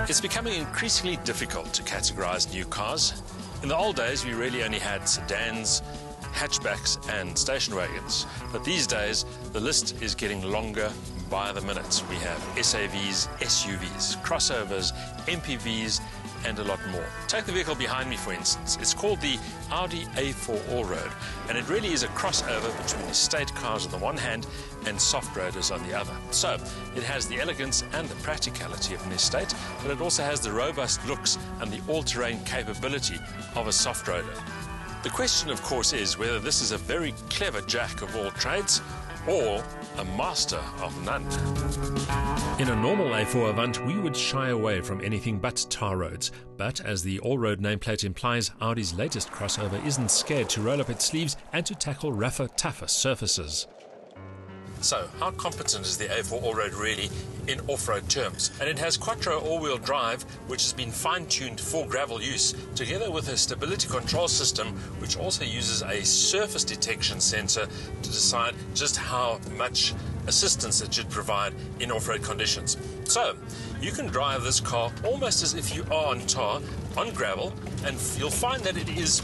It's becoming increasingly difficult to categorize new cars. In the old days, we really only had sedans, hatchbacks and station wagons. But these days, the list is getting longer by the minute. We have SAVs, SUVs, crossovers, MPVs, and a lot more. Take the vehicle behind me, for instance. It's called the Audi A4 Allroad, and it really is a crossover between estate cars on the one hand and soft roaders on the other. So it has the elegance and the practicality of an estate, but it also has the robust looks and the all-terrain capability of a soft roader. The question, of course, is whether this is a very clever jack of all trades or a master of none. In a normal A4 Avant, we would shy away from anything but tar roads. But as the Allroad nameplate implies, Audi's latest crossover isn't scared to roll up its sleeves and to tackle rougher, tougher surfaces. So, how competent is the A4 Allroad really in off-road terms? And it has quattro all-wheel drive, which has been fine-tuned for gravel use, together with a stability control system, which also uses a surface detection sensor to decide just how much assistance it should provide in off-road conditions. So, you can drive this car almost as if you are on tar, on gravel, and you'll find that it is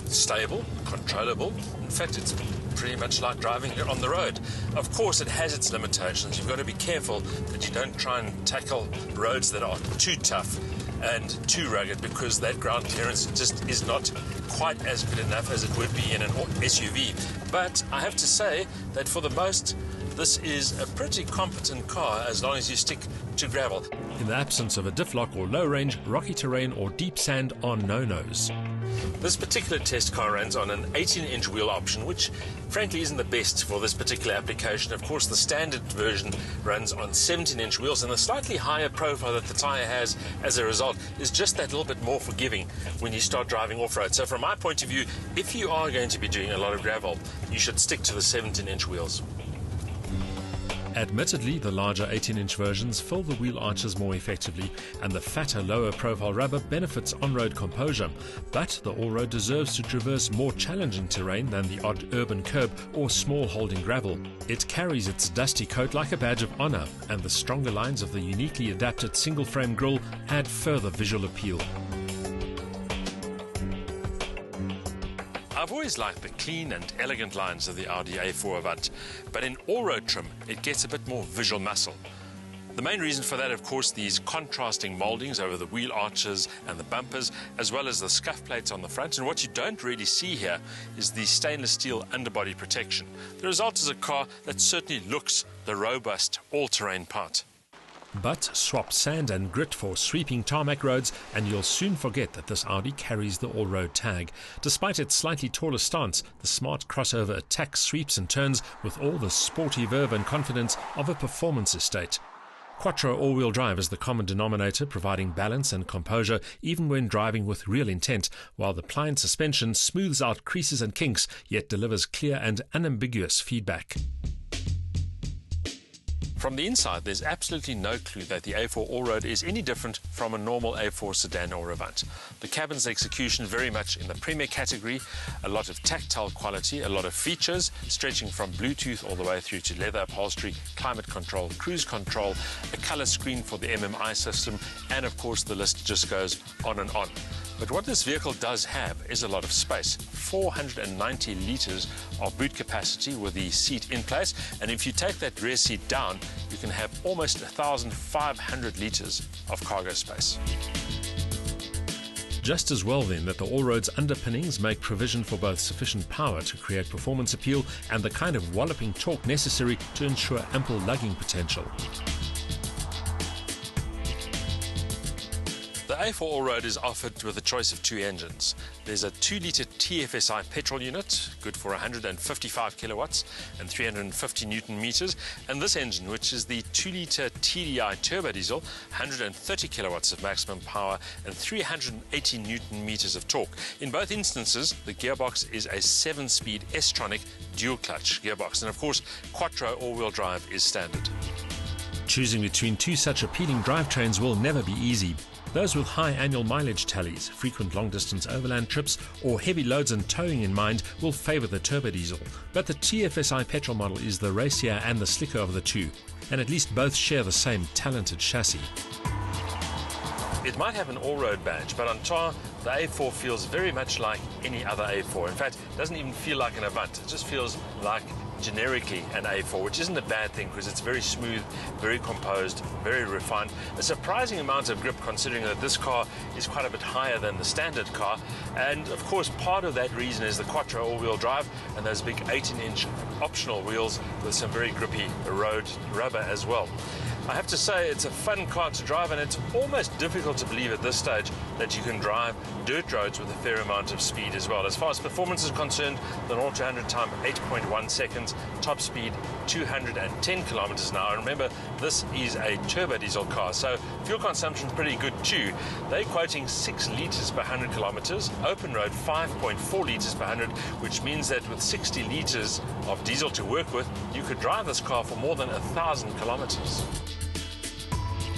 stable, controllable. In fact, it's pretty much like driving on the road. Of course, it has its limitations. You've got to be careful that you don't try and tackle roads that are too tough and too rugged, because that ground clearance just is not quite as good enough as it would be in an SUV. But I have to say that for the most, this is a pretty competent car as long as you stick to gravel. In the absence of a diff lock or low range, rocky terrain or deep sand are no-nos. This particular test car runs on an 18-inch wheel option, which frankly isn't the best for this particular application. Of course, the standard version runs on 17-inch wheels, and the slightly higher profile that the tyre has as a result is just that little bit more forgiving when you start driving off-road. So from my point of view, if you are going to be doing a lot of gravel, you should stick to the 17-inch wheels. Admittedly, the larger 18-inch versions fill the wheel arches more effectively, and the fatter, lower-profile rubber benefits on-road composure. But the Allroad deserves to traverse more challenging terrain than the odd urban curb or small holding gravel. It carries its dusty coat like a badge of honor, and the stronger lines of the uniquely adapted single-frame grille add further visual appeal. I've always liked the clean and elegant lines of the Audi A4 Avant, but in all-road trim it gets a bit more visual muscle. The main reason for that, of course, these contrasting mouldings over the wheel arches and the bumpers, as well as the scuff plates on the front. And what you don't really see here is the stainless steel underbody protection. The result is a car that certainly looks the robust all-terrain part. But swap sand and grit for sweeping tarmac roads and you'll soon forget that this Audi carries the all-road tag. Despite its slightly taller stance, the smart crossover attacks sweeps and turns with all the sporty verve and confidence of a performance estate. Quattro all-wheel drive is the common denominator, providing balance and composure even when driving with real intent, while the pliant suspension smooths out creases and kinks, yet delivers clear and unambiguous feedback. From the inside, there's absolutely no clue that the A4 Allroad is any different from a normal A4 sedan or Avant. The cabin's execution very much in the premier category, a lot of tactile quality, a lot of features stretching from Bluetooth all the way through to leather upholstery, climate control, cruise control, a color screen for the MMI system, and of course the list just goes on and on. But what this vehicle does have is a lot of space, 490 litres of boot capacity with the seat in place, and if you take that rear seat down, you can have almost 1,500 litres of cargo space. Just as well then that the Allroad's underpinnings make provision for both sufficient power to create performance appeal and the kind of walloping torque necessary to ensure ample lugging potential. The A4 Allroad is offered with a choice of two engines. There's a 2-litre TFSI petrol unit, good for 155 kilowatts and 350 newton meters, and this engine, which is the 2-litre TDI turbo diesel, 130 kilowatts of maximum power and 380 newton meters of torque. In both instances, the gearbox is a 7-speed S-tronic dual-clutch gearbox, and of course, quattro all-wheel drive is standard. Choosing between two such appealing drivetrains will never be easy. Those with high annual mileage tallies, frequent long-distance overland trips, or heavy loads and towing in mind will favour the turbo diesel. But the TFSI petrol model is the racier and the slicker of the two, and at least both share the same talented chassis. It might have an Allroad badge, but on tar, the A4 feels very much like any other A4. In fact, it doesn't even feel like an Avant. It just feels like generically an A4, which isn't a bad thing because it's very smooth, very composed, very refined. A surprising amount of grip considering that this car is quite a bit higher than the standard car. And of course, part of that reason is the Quattro all-wheel drive and those big 18-inch optional wheels with some very grippy road rubber as well. I have to say it's a fun car to drive, and it's almost difficult to believe at this stage that you can drive dirt roads with a fair amount of speed as well. As far as performance is concerned, the 0 to 100 time 8.1 seconds, top speed 210 kilometers an hour. Remember, this is a turbo diesel car, so fuel consumption is pretty good too. They're quoting 6 liters per 100 kilometers, open road 5.4 liters per 100, which means that with 60 liters of diesel to work with, you could drive this car for more than 1,000 kilometers.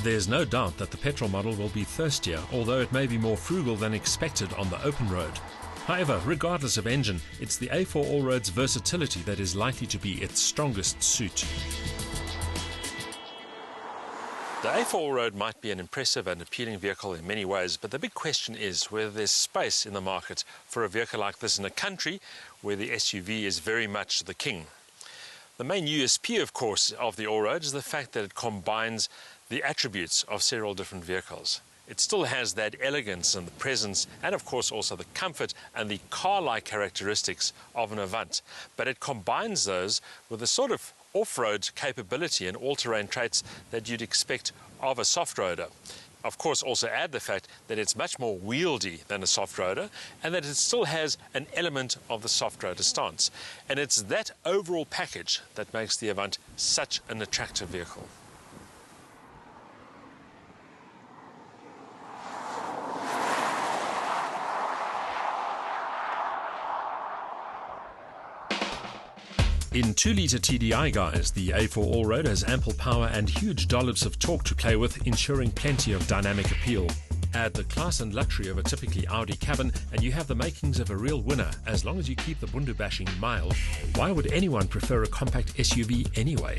There's no doubt that the petrol model will be thirstier, although it may be more frugal than expected on the open road. However, regardless of engine, it's the A4 Allroad's versatility that is likely to be its strongest suit. The A4 Allroad might be an impressive and appealing vehicle in many ways, but the big question is whether there's space in the market for a vehicle like this in a country where the SUV is very much the king. The main USP, of course, of the Allroad is the fact that it combines the attributes of several different vehicles. It still has that elegance and the presence, and of course also the comfort and the car-like characteristics of an Avant. But it combines those with a sort of off-road capability and all-terrain traits that you'd expect of a soft-roader. Of course, also add the fact that it's much more wieldy than a soft-roader and that it still has an element of the soft-roader stance. And it's that overall package that makes the Avant such an attractive vehicle. In 2-litre TDI, guys, the A4 Allroad has ample power and huge dollops of torque to play with, ensuring plenty of dynamic appeal. Add the class and luxury of a typically Audi cabin and you have the makings of a real winner, as long as you keep the bundu bashing mild. Why would anyone prefer a compact SUV anyway?